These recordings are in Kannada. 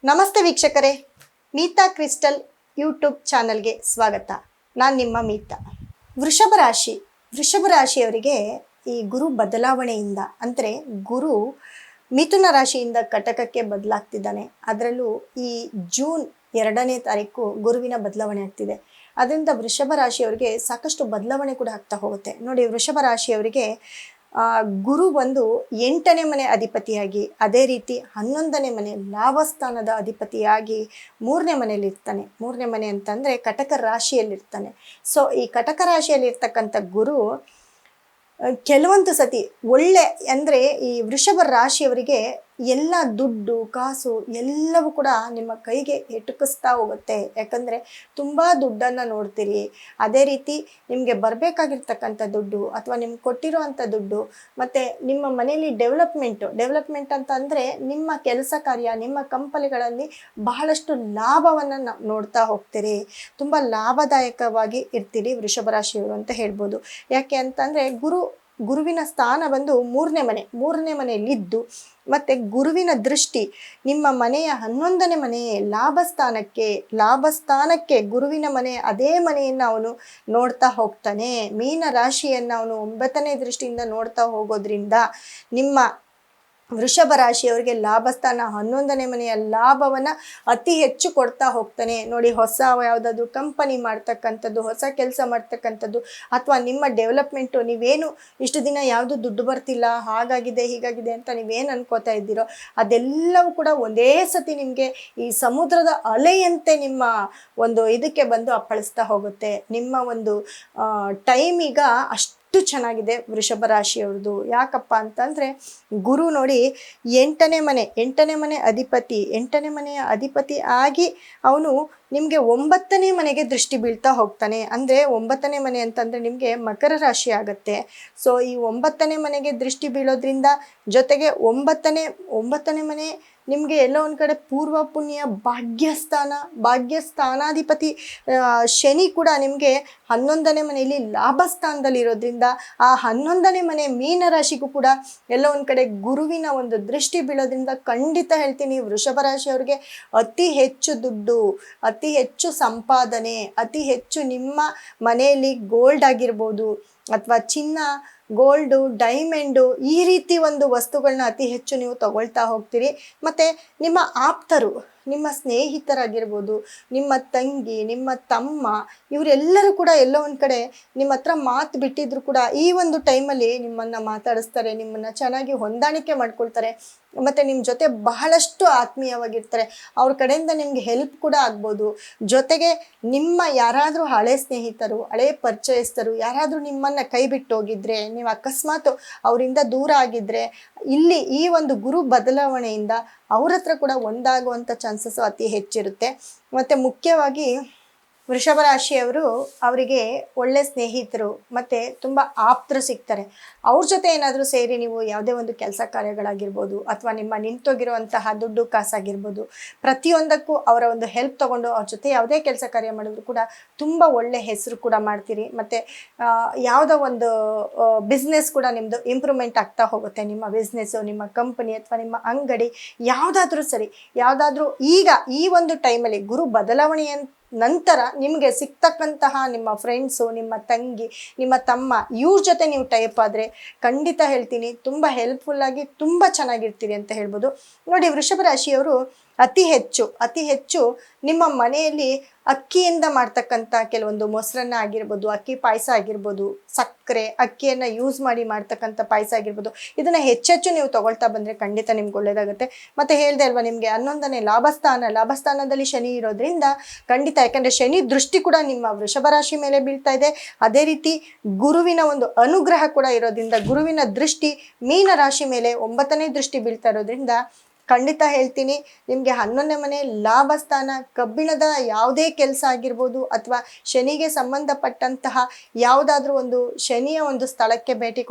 ನಮಸ್ತೆ ವೀಕ್ಷಕರೇ, ಮೀತಾ ಕ್ರಿಸ್ಟಲ್ ಯೂಟ್ಯೂಬ್ ಚಾನಲ್ಗೆ ಸ್ವಾಗತ. ನಾನು ನಿಮ್ಮ ಮೀತಾ. ವೃಷಭ ರಾಶಿಯವರಿಗೆ ಈ ಗುರು ಬದಲಾವಣೆಯಿಂದ ಅಂದರೆ ಗುರು ಮಿಥುನ ರಾಶಿಯಿಂದ ಕಟಕಕ್ಕೆ ಬದಲಾಗ್ತಿದ್ದಾನೆ. ಅದರಲ್ಲೂ ಈ ಜೂನ್ 2ನೇ ತಾರೀಕು ಗುರುವಿನ ಬದಲಾವಣೆ ಆಗ್ತಿದೆ. ಅದರಿಂದ ವೃಷಭ ರಾಶಿಯವರಿಗೆ ಸಾಕಷ್ಟು ಬದಲಾವಣೆ ಕೂಡ ಆಗ್ತಾ ಹೋಗುತ್ತೆ. ನೋಡಿ, ವೃಷಭ ರಾಶಿಯವರಿಗೆ ಗುರು ಬಂದು 8ನೇ ಮನೆ ಅಧಿಪತಿಯಾಗಿ, ಅದೇ ರೀತಿ 11ನೇ ಮನೆ ಲಾಭಸ್ಥಾನದ ಅಧಿಪತಿಯಾಗಿ 3ನೇ ಮನೆಯಲ್ಲಿ ಇರ್ತಾನೆ. 3ನೇ ಮನೆ ಅಂತಂದರೆ ಕಟಕ ರಾಶಿಯಲ್ಲಿರ್ತಾನೆ. ಸೊ ಈ ಕಟಕ ರಾಶಿಯಲ್ಲಿ ಇರ್ತಕ್ಕಂಥ ಗುರು ಕೆಲವೊಂದು ಸತಿ ಒಳ್ಳೆ ಅಂದರೆ ಈ ವೃಷಭ ರಾಶಿಯವರಿಗೆ ಎಲ್ಲ ದುಡ್ಡು ಕಾಸು ಎಲ್ಲವೂ ಕೂಡ ನಿಮ್ಮ ಕೈಗೆ ಎಟುಕಿಸ್ತಾ ಹೋಗುತ್ತೆ. ಯಾಕಂದರೆ ತುಂಬ ದುಡ್ಡನ್ನು ನೋಡ್ತೀರಿ. ಅದೇ ರೀತಿ ನಿಮಗೆ ಬರಬೇಕಾಗಿರ್ತಕ್ಕಂಥ ದುಡ್ಡು ಅಥವಾ ನಿಮ್ಗೆ ಕೊಟ್ಟಿರೋವಂಥ ದುಡ್ಡು ಮತ್ತು ನಿಮ್ಮ ಮನೆಯಲ್ಲಿ ಡೆವಲಪ್ಮೆಂಟ್ ಅಂತ ಅಂದರೆ ನಿಮ್ಮ ಕೆಲಸ ಕಾರ್ಯ, ನಿಮ್ಮ ಕಂಪನಿಗಳಲ್ಲಿ ಬಹಳಷ್ಟು ಲಾಭವನ್ನು ನೋಡ್ತಾ ಹೋಗ್ತೀರಿ. ತುಂಬ ಲಾಭದಾಯಕವಾಗಿ ಇರ್ತೀರಿ ವೃಷಭ ರಾಶಿಯವರು ಅಂತ ಹೇಳ್ಬೋದು. ಯಾಕೆ ಅಂತಂದರೆ ಗುರುವಿನ ಸ್ಥಾನ ಬಂದು 3ನೇ ಮನೆಯಲ್ಲಿದ್ದು ಮತ್ತು ಗುರುವಿನ ದೃಷ್ಟಿ ನಿಮ್ಮ ಮನೆಯ 11ನೇ ಮನೆ ಲಾಭಸ್ಥಾನಕ್ಕೆ ಗುರುವಿನ ಮನೆ, ಅದೇ ಮನೆಯನ್ನು ಅವನು ನೋಡ್ತಾ ಹೋಗ್ತಾನೆ. ಮೀನ ರಾಶಿಯನ್ನು ಅವನು 9ನೇ ದೃಷ್ಟಿಯಿಂದ ನೋಡ್ತಾ ಹೋಗೋದ್ರಿಂದ ನಿಮ್ಮ ವೃಷಭ ರಾಶಿಯವರಿಗೆ ಲಾಭಸ್ಥಾನ 11ನೇ ಮನೆಯ ಲಾಭವನ್ನು ಅತಿ ಹೆಚ್ಚು ಕೊಡ್ತಾ ಹೋಗ್ತಾನೆ. ನೋಡಿ, ಹೊಸ ಯಾವುದಾದ್ರೂ ಕಂಪನಿ ಮಾಡ್ತಕ್ಕಂಥದ್ದು, ಹೊಸ ಕೆಲಸ ಮಾಡ್ತಕ್ಕಂಥದ್ದು, ಅಥವಾ ನಿಮ್ಮ ಡೆವಲಪ್ಮೆಂಟು, ನೀವೇನು ಇಷ್ಟು ದಿನ ಯಾವುದು ದುಡ್ಡು ಬರ್ತಿಲ್ಲ, ಹಾಗಾಗಿದೆ ಹೀಗಾಗಿದೆ ಅಂತ ನೀವೇನು ಅನ್ಕೋತಾ ಇದ್ದೀರೋ ಅದೆಲ್ಲವೂ ಕೂಡ ಒಂದೇ ಸತಿ ನಿಮಗೆ ಈ ಸಮುದ್ರದ ಅಲೆಯಂತೆ ನಿಮ್ಮ ಒಂದು ಇದಕ್ಕೆ ಬಂದು ಅಪ್ಪಳಿಸ್ತಾ ಹೋಗುತ್ತೆ. ನಿಮ್ಮ ಒಂದು ಟೈಮ್ ಈಗ ಅಷ್ಟು ಚೆನ್ನಾಗಿದೆ ವೃಷಭ ರಾಶಿಯವ್ರದ್ದು. ಯಾಕಪ್ಪ ಅಂತಂದರೆ ಗುರು ನೋಡಿ 8ನೇ ಮನೆ ಅಧಿಪತಿ ಆಗಿ ಅವನು ನಿಮಗೆ 9ನೇ ಮನೆಗೆ ದೃಷ್ಟಿ ಬೀಳ್ತಾ ಹೋಗ್ತಾನೆ. ಅಂದರೆ 9ನೇ ಮನೆ ಅಂತಂದರೆ ನಿಮಗೆ ಮಕರ ರಾಶಿ ಆಗುತ್ತೆ. ಸೊ ಈ 9ನೇ ಮನೆಗೆ ದೃಷ್ಟಿ ಬೀಳೋದ್ರಿಂದ ಜೊತೆಗೆ 9ನೇ ಮನೆ ನಿಮಗೆ ಎಲ್ಲೋ ಒಂದು ಕಡೆ ಪೂರ್ವ ಪುಣ್ಯ ಭಾಗ್ಯಸ್ಥಾನಾಧಿಪತಿ ಶನಿ ಕೂಡ ನಿಮಗೆ 11ನೇ ಮನೆಯಲ್ಲಿ ಲಾಭಸ್ಥಾನದಲ್ಲಿ ಇರೋದ್ರಿಂದ ಆ 11ನೇ ಮನೆ ಮೀನರಾಶಿಗೂ ಕೂಡ ಎಲ್ಲೋ ಒಂದು ಕಡೆ ಗುರುವಿನ ಒಂದು ದೃಷ್ಟಿ ಬೀಳೋದ್ರಿಂದ ಖಂಡಿತ ಹೇಳ್ತೀನಿ ವೃಷಭ ರಾಶಿಯವರಿಗೆ ಅತಿ ಹೆಚ್ಚು ದುಡ್ಡು, ಅತಿ ಹೆಚ್ಚು ಸಂಪಾದನೆ, ಅತಿ ಹೆಚ್ಚು ನಿಮ್ಮ ಮನೆಯಲ್ಲಿ ಗೋಲ್ಡ್ ಆಗಿರ್ಬೋದು ಅಥವಾ ಚಿನ್ನ, ಗೋಲ್ಡು, ಡೈಮಂಡು, ಈ ರೀತಿ ಒಂದು ವಸ್ತುಗಳನ್ನ ಅತಿ ಹೆಚ್ಚು ನೀವು ತಗೊಳ್ತಾ ಹೋಗ್ತೀರಿ. ಮತ್ತು ನಿಮ್ಮ ಆಪ್ತರು, ನಿಮ್ಮ ಸ್ನೇಹಿತರಾಗಿರ್ಬೋದು, ನಿಮ್ಮ ತಂಗಿ, ನಿಮ್ಮ ತಮ್ಮ, ಇವರೆಲ್ಲರೂ ಕೂಡ ಎಲ್ಲೋ ಒಂದು ಕಡೆ ನಿಮ್ಮ ಹತ್ರ ಮಾತು ಬಿಟ್ಟಿದ್ರು ಕೂಡ ಈ ಒಂದು ಟೈಮಲ್ಲಿ ನಿಮ್ಮನ್ನು ಮಾತಾಡಿಸ್ತಾರೆ, ನಿಮ್ಮನ್ನು ಚೆನ್ನಾಗಿ ಹೊಂದಾಣಿಕೆ ಮಾಡ್ಕೊಳ್ತಾರೆ ಮತ್ತು ನಿಮ್ಮ ಜೊತೆ ಬಹಳಷ್ಟು ಆತ್ಮೀಯವಾಗಿರ್ತಾರೆ. ಅವ್ರ ಕಡೆಯಿಂದ ನಿಮಗೆ ಹೆಲ್ಪ್ ಕೂಡ ಆಗ್ಬೋದು. ಜೊತೆಗೆ ನಿಮ್ಮ ಯಾರಾದರೂ ಹಳೆ ಸ್ನೇಹಿತರು, ಹಳೆ ಪರಿಚಯಸ್ಥರು ಯಾರಾದರೂ ನಿಮ್ಮನ್ನು ಕೈ ಬಿಟ್ಟು ಹೋಗಿದ್ರೆ, ನೀವು ಅಕಸ್ಮಾತ್ ಅವರಿಂದ ದೂರ ಆಗಿದ್ದರೆ ಇಲ್ಲಿ ಈ ಒಂದು ಗುರು ಬದಲಾವಣೆಯಿಂದ ಅವ್ರ ಹತ್ರ ಕೂಡ ಒಂದಾಗುವಂಥ ಚಾನ್ಸಸ್ಸು ಅತಿ ಹೆಚ್ಚಿರುತ್ತೆ. ಮತ್ತು ಮುಖ್ಯವಾಗಿ ವೃಷಭ ರಾಶಿಯವರು ಅವರಿಗೆ ಒಳ್ಳೆ ಸ್ನೇಹಿತರು ಮತ್ತು ತುಂಬ ಆಪ್ತರು ಸಿಗ್ತಾರೆ. ಅವ್ರ ಜೊತೆ ಏನಾದರೂ ಸೇರಿ ನೀವು ಯಾವುದೇ ಒಂದು ಕೆಲಸ ಕಾರ್ಯಗಳಾಗಿರ್ಬೋದು ಅಥವಾ ನಿಮ್ಮ ನಿಂತೋಗಿರುವಂತಹ ದುಡ್ಡು ಕಾಸಾಗಿರ್ಬೋದು, ಪ್ರತಿಯೊಂದಕ್ಕೂ ಅವರ ಒಂದು ಹೆಲ್ಪ್ ತೊಗೊಂಡು ಅವ್ರ ಜೊತೆ ಯಾವುದೇ ಕೆಲಸ ಕಾರ್ಯ ಮಾಡಿದ್ರು ಕೂಡ ತುಂಬ ಒಳ್ಳೆ ಹೆಸರು ಕೂಡ ಮಾಡ್ತೀರಿ. ಮತ್ತು ಯಾವುದೋ ಒಂದು ಬಿಸ್ನೆಸ್ ಕೂಡ ನಿಮ್ಮದು ಇಂಪ್ರೂವ್ಮೆಂಟ್ ಆಗ್ತಾ ಹೋಗುತ್ತೆ. ನಿಮ್ಮ ಬಿಸ್ನೆಸ್ಸು, ನಿಮ್ಮ ಕಂಪನಿ ಅಥವಾ ನಿಮ್ಮ ಅಂಗಡಿ ಯಾವುದಾದ್ರೂ ಸರಿ, ಯಾವುದಾದ್ರೂ ಈಗ ಈ ಒಂದು ಟೈಮಲ್ಲಿ ಗುರು ಬದಲಾವಣೆಯ ನಂತರ ನಿಮಗೆ ಸಿಗ್ತಕ್ಕಂತಹ ನಿಮ್ಮ ಫ್ರೆಂಡ್ಸು, ನಿಮ್ಮ ತಂಗಿ, ನಿಮ್ಮ ತಮ್ಮ, ಇವ್ರ ಜೊತೆ ನೀವು ಟೈಪ್ ಆದರೆ ಖಂಡಿತ ಹೇಳ್ತೀನಿ ತುಂಬ ಹೆಲ್ಪ್ಫುಲ್ಲಾಗಿ ತುಂಬ ಚೆನ್ನಾಗಿರ್ತೀರಿ ಅಂತ ಹೇಳ್ಬೋದು. ನೋಡಿ, ವೃಷಭ ರಾಶಿಯವರು ಅತಿ ಹೆಚ್ಚು ನಿಮ್ಮ ಮನೆಯಲ್ಲಿ ಅಕ್ಕಿಯಿಂದ ಮಾಡ್ತಕ್ಕಂಥ ಕೆಲವೊಂದು ಮೊಸರನ್ನ ಆಗಿರ್ಬೋದು, ಅಕ್ಕಿ ಪಾಯಸ ಆಗಿರ್ಬೋದು, ಸಕ್ಕರೆ ಅಕ್ಕಿಯನ್ನು ಯೂಸ್ ಮಾಡಿ ಮಾಡ್ತಕ್ಕಂಥ ಪಾಯಸ ಆಗಿರ್ಬೋದು, ಇದನ್ನು ಹೆಚ್ಚೆಚ್ಚು ನೀವು ತೊಗೊಳ್ತಾ ಬಂದರೆ ಖಂಡಿತ ನಿಮ್ಗೆ ಒಳ್ಳೆಯದಾಗುತ್ತೆ. ಮತ್ತು ಹೇಳಿದೆ ಅಲ್ವಾ, ನಿಮಗೆ 11ನೇ ಲಾಭಸ್ಥಾನದಲ್ಲಿ ಶನಿ ಇರೋದ್ರಿಂದ ಖಂಡಿತ, ಯಾಕಂದರೆ ಶನಿ ದೃಷ್ಟಿ ಕೂಡ ನಿಮ್ಮ ವೃಷಭ ರಾಶಿ ಮೇಲೆ ಬೀಳ್ತಾ ಇದೆ. ಅದೇ ರೀತಿ ಗುರುವಿನ ಒಂದು ಅನುಗ್ರಹ ಕೂಡ ಇರೋದ್ರಿಂದ ಗುರುವಿನ ದೃಷ್ಟಿ ಮೀನ ರಾಶಿ ಮೇಲೆ 9ನೇ ದೃಷ್ಟಿ ಬೀಳ್ತಾ ಇರೋದ್ರಿಂದ ಖಂಡಿತ ಹೇಳ್ತೀನಿ ನಿಮಗೆ 11ನೇ ಮನೆ ಲಾಭಸ್ಥಾನ, ಕಬ್ಬಿಣದ ಯಾವುದೇ ಕೆಲಸ ಆಗಿರ್ಬೋದು ಅಥವಾ ಶನಿಗೆ ಸಂಬಂಧಪಟ್ಟಂತಹ ಯಾವುದಾದ್ರೂ ಒಂದು ಶನಿಯ ಒಂದು ಸ್ಥಳಕ್ಕೆ ಭೇಟಿ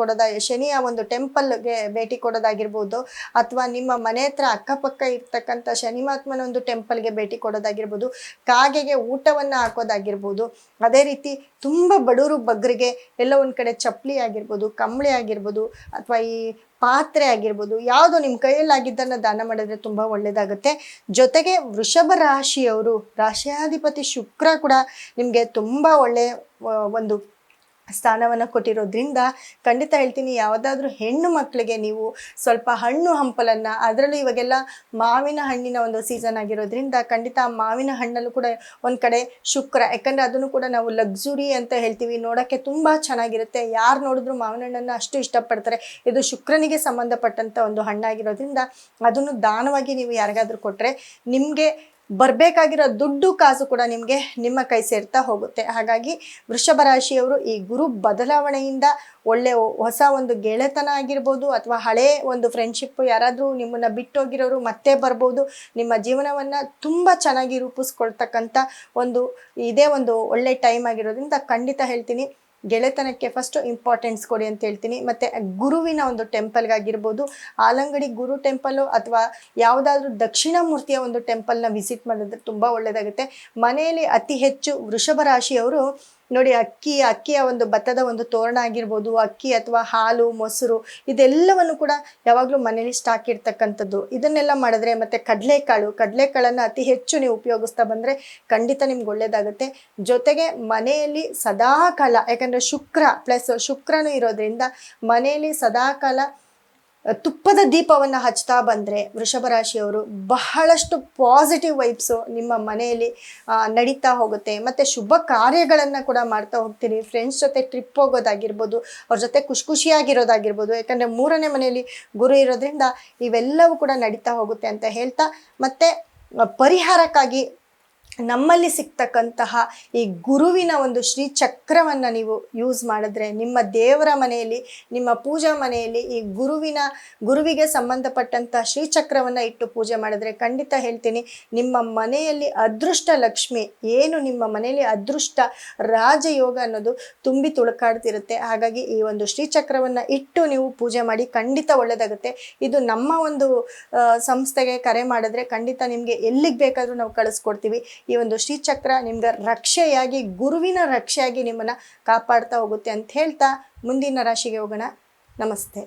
ಶನಿಯ ಒಂದು ಟೆಂಪಲ್ಗೆ ಭೇಟಿ ಕೊಡೋದಾಗಿರ್ಬೋದು, ಅಥವಾ ನಿಮ್ಮ ಮನೆ ಹತ್ರ ಅಕ್ಕಪಕ್ಕ ಇರ್ತಕ್ಕಂಥ ಶನಿಮಾತ್ಮನ ಒಂದು ಟೆಂಪಲ್ಗೆ ಭೇಟಿ ಕೊಡೋದಾಗಿರ್ಬೋದು, ಕಾಗೆಗೆ ಊಟವನ್ನು ಹಾಕೋದಾಗಿರ್ಬೋದು, ಅದೇ ರೀತಿ ತುಂಬ ಬಡವರು ಬಗ್ಗರಿಗೆ ಎಲ್ಲೋ ಒಂದು ಕಡೆ ಚಪ್ಪಲಿ ಆಗಿರ್ಬೋದು, ಕಂಬಳಿ ಆಗಿರ್ಬೋದು, ಅಥವಾ ಈ ಪಾತ್ರೆ ಆಗಿರ್ಬೋದು, ಯಾವುದೋ ನಿಮ್ಮ ಕೈಯಲ್ಲಾಗಿದ್ದನ್ನು ದಾನ ಮಾಡಿದ್ರೆ ತುಂಬ ಒಳ್ಳೆಯದಾಗುತ್ತೆ. ಜೊತೆಗೆ ವೃಷಭ ರಾಶಿಯವರು, ರಾಶಿಯಾಧಿಪತಿ ಶುಕ್ರ ಕೂಡ ನಿಮಗೆ ತುಂಬ ಒಳ್ಳೆಯ ಒಂದು ಸ್ಥಾನವನ್ನು ಕೊಟ್ಟಿರೋದ್ರಿಂದ ಖಂಡಿತ ಹೇಳ್ತೀನಿ, ಯಾವುದಾದ್ರೂ ಹೆಣ್ಣು ಮಕ್ಕಳಿಗೆ ನೀವು ಸ್ವಲ್ಪ ಹಣ್ಣು ಹಂಪಲನ್ನು, ಅದರಲ್ಲೂ ಇವಾಗೆಲ್ಲ ಮಾವಿನ ಹಣ್ಣಿನ ಒಂದು ಸೀಸನ್ ಆಗಿರೋದ್ರಿಂದ ಖಂಡಿತ ಮಾವಿನ ಹಣ್ಣಲ್ಲೂ ಕೂಡ ಒಂದು ಕಡೆ ಶುಕ್ರ, ಯಾಕಂದರೆ ಅದನ್ನು ಕೂಡ ನಾವು ಲಕ್ಸುರಿ ಅಂತ ಹೇಳ್ತೀವಿ, ನೋಡೋಕ್ಕೆ ತುಂಬ ಚೆನ್ನಾಗಿರುತ್ತೆ. ಯಾರು ನೋಡಿದ್ರು ಮಾವಿನ ಹಣ್ಣನ್ನು ಅಷ್ಟು ಇಷ್ಟಪಡ್ತಾರೆ. ಇದು ಶುಕ್ರನಿಗೆ ಸಂಬಂಧಪಟ್ಟಂಥ ಒಂದು ಹಣ್ಣಾಗಿರೋದ್ರಿಂದ ಅದನ್ನು ದಾನವಾಗಿ ನೀವು ಯಾರಿಗಾದ್ರೂ ಕೊಟ್ಟರೆ ನಿಮಗೆ ಬರಬೇಕಾಗಿರೋ ದುಡ್ಡು ಕಾಸು ಕೂಡ ನಿಮಗೆ ನಿಮ್ಮ ಕೈ ಸೇರ್ತಾ ಹೋಗುತ್ತೆ. ಹಾಗಾಗಿ ವೃಷಭ ರಾಶಿಯವರು ಈ ಗುರು ಬದಲಾವಣೆಯಿಂದ ಒಳ್ಳೆಯ ಹೊಸ ಒಂದು ಗೆಳೆತನ ಆಗಿರ್ಬೋದು, ಅಥವಾ ಹಳೇ ಒಂದು ಫ್ರೆಂಡ್ಶಿಪ್, ಯಾರಾದರೂ ನಿಮ್ಮನ್ನು ಬಿಟ್ಟೋಗಿರೋರು ಮತ್ತೆ ಬರ್ಬೋದು. ನಿಮ್ಮ ಜೀವನವನ್ನು ತುಂಬ ಚೆನ್ನಾಗಿ ರೂಪಿಸ್ಕೊಳ್ತಕ್ಕಂಥ ಇದೇ ಒಂದು ಒಳ್ಳೆ ಟೈಮ್ ಆಗಿರೋದ್ರಿಂದ ಖಂಡಿತ ಹೇಳ್ತೀನಿ, ಗೆಳೆತನಕ್ಕೆ ಫಸ್ಟು ಇಂಪಾರ್ಟೆನ್ಸ್ ಕೊಡಿ ಅಂತ ಹೇಳ್ತೀನಿ. ಮತ್ತು ಗುರುವಿನ ಒಂದು ಟೆಂಪಲ್ಗಾಗಿರ್ಬೋದು, ಆಲಂಗಡಿ ಗುರು ಟೆಂಪಲ್ಲು ಅಥವಾ ಯಾವುದಾದ್ರೂ ದಕ್ಷಿಣ ಮೂರ್ತಿಯ ಒಂದು ಟೆಂಪಲ್ನ ವಿಸಿಟ್ ಮಾಡಿದ್ರೆ ತುಂಬ ಒಳ್ಳೆಯದಾಗುತ್ತೆ. ಮನೆಯಲ್ಲಿ ಅತಿ ಹೆಚ್ಚು ವೃಷಭ ರಾಶಿಯವರು ನೋಡಿ, ಅಕ್ಕಿಯ ಒಂದು ಭತ್ತದ ಒಂದು ತೋರಣ ಆಗಿರ್ಬೋದು, ಅಕ್ಕಿ ಅಥವಾ ಹಾಲು ಮೊಸರು ಇದೆಲ್ಲವನ್ನು ಕೂಡ ಯಾವಾಗಲೂ ಮನೇಲಿ ಸ್ಟಾಕ್ ಇರ್ತಕ್ಕಂಥದ್ದು. ಇದನ್ನೆಲ್ಲ ಮಾಡಿದ್ರೆ, ಮತ್ತು ಕಡಲೆಕಾಳನ್ನು ಅತಿ ಹೆಚ್ಚು ನೀವು ಉಪಯೋಗಿಸ್ತಾ ಬಂದರೆ ಖಂಡಿತ ನಿಮ್ಗೆ ಒಳ್ಳೆಯದಾಗುತ್ತೆ. ಜೊತೆಗೆ ಮನೆಯಲ್ಲಿ ಸದಾಕಾಲ, ಯಾಕಂದರೆ ಶುಕ್ರನೂ ಇರೋದ್ರಿಂದ ಮನೆಯಲ್ಲಿ ಸದಾಕಾಲ ತುಪ್ಪದ ದೀಪವನ್ನು ಹಚ್ತಾ ಬಂದರೆ ವೃಷಭ ರಾಶಿಯವರು ಬಹಳಷ್ಟು ಪಾಸಿಟಿವ್ ವೈಬ್ಸು ನಿಮ್ಮ ಮನೆಯಲ್ಲಿ ನಡೀತಾ ಹೋಗುತ್ತೆ. ಮತ್ತು ಶುಭ ಕಾರ್ಯಗಳನ್ನು ಕೂಡ ಮಾಡ್ತಾ ಹೋಗ್ತೀರಿ. ಫ್ರೆಂಡ್ಸ್ ಜೊತೆ ಟ್ರಿಪ್ ಹೋಗೋದಾಗಿರ್ಬೋದು, ಅವ್ರ ಜೊತೆ ಖುಷಿಯಾಗಿರೋದಾಗಿರ್ಬೋದು, ಯಾಕಂದರೆ 3ನೇ ಮನೆಯಲ್ಲಿ ಗುರು ಇರೋದ್ರಿಂದ ಇವೆಲ್ಲವೂ ಕೂಡ ನಡೀತಾ ಹೋಗುತ್ತೆ ಅಂತ ಹೇಳ್ತಾ, ಮತ್ತು ಪರಿಹಾರಕ್ಕಾಗಿ ನಮ್ಮಲ್ಲಿ ಸಿಗ್ತಕ್ಕಂತಹ ಈ ಗುರುವಿನ ಒಂದು ಶ್ರೀಚಕ್ರವನ್ನು ನೀವು ಯೂಸ್ ಮಾಡಿದ್ರೆ, ನಿಮ್ಮ ದೇವರ ಮನೆಯಲ್ಲಿ, ನಿಮ್ಮ ಪೂಜಾ ಮನೆಯಲ್ಲಿ ಈ ಗುರುವಿಗೆ ಸಂಬಂಧಪಟ್ಟಂಥ ಶ್ರೀಚಕ್ರವನ್ನು ಇಟ್ಟು ಪೂಜೆ ಮಾಡಿದ್ರೆ ಖಂಡಿತ ಹೇಳ್ತೀನಿ, ನಿಮ್ಮ ಮನೆಯಲ್ಲಿ ಅದೃಷ್ಟ ಲಕ್ಷ್ಮಿ, ಏನು ನಿಮ್ಮ ಮನೆಯಲ್ಲಿ ಅದೃಷ್ಟ ರಾಜಯೋಗ ಅನ್ನೋದು ತುಂಬಿ ತುಳುಕಾಡ್ತಿರುತ್ತೆ. ಹಾಗಾಗಿ ಈ ಒಂದು ಶ್ರೀಚಕ್ರವನ್ನು ಇಟ್ಟು ನೀವು ಪೂಜೆ ಮಾಡಿ, ಖಂಡಿತ ಒಳ್ಳೆಯದಾಗುತ್ತೆ. ಇದು ನಮ್ಮ ಒಂದು ಸಂಸ್ಥೆಗೆ ಕರೆ ಮಾಡಿದ್ರೆ ಖಂಡಿತ ನಿಮಗೆ ಎಲ್ಲಿಗೆ ಬೇಕಾದರೂ ನಾವು ಕಳಿಸ್ಕೊಡ್ತೀವಿ. ಈ ಒಂದು ಶ್ರೀಚಕ್ರ ನಿಮ್ಗೆ ರಕ್ಷೆಯಾಗಿ, ಗುರುವಿನ ರಕ್ಷೆಯಾಗಿ ನಿಮ್ಮನ್ನು ಕಾಪಾಡ್ತಾ ಹೋಗುತ್ತೆ ಅಂತ ಹೇಳ್ತಾ ಮುಂದಿನ ರಾಶಿಗೆ ಹೋಗೋಣ. ನಮಸ್ತೆ.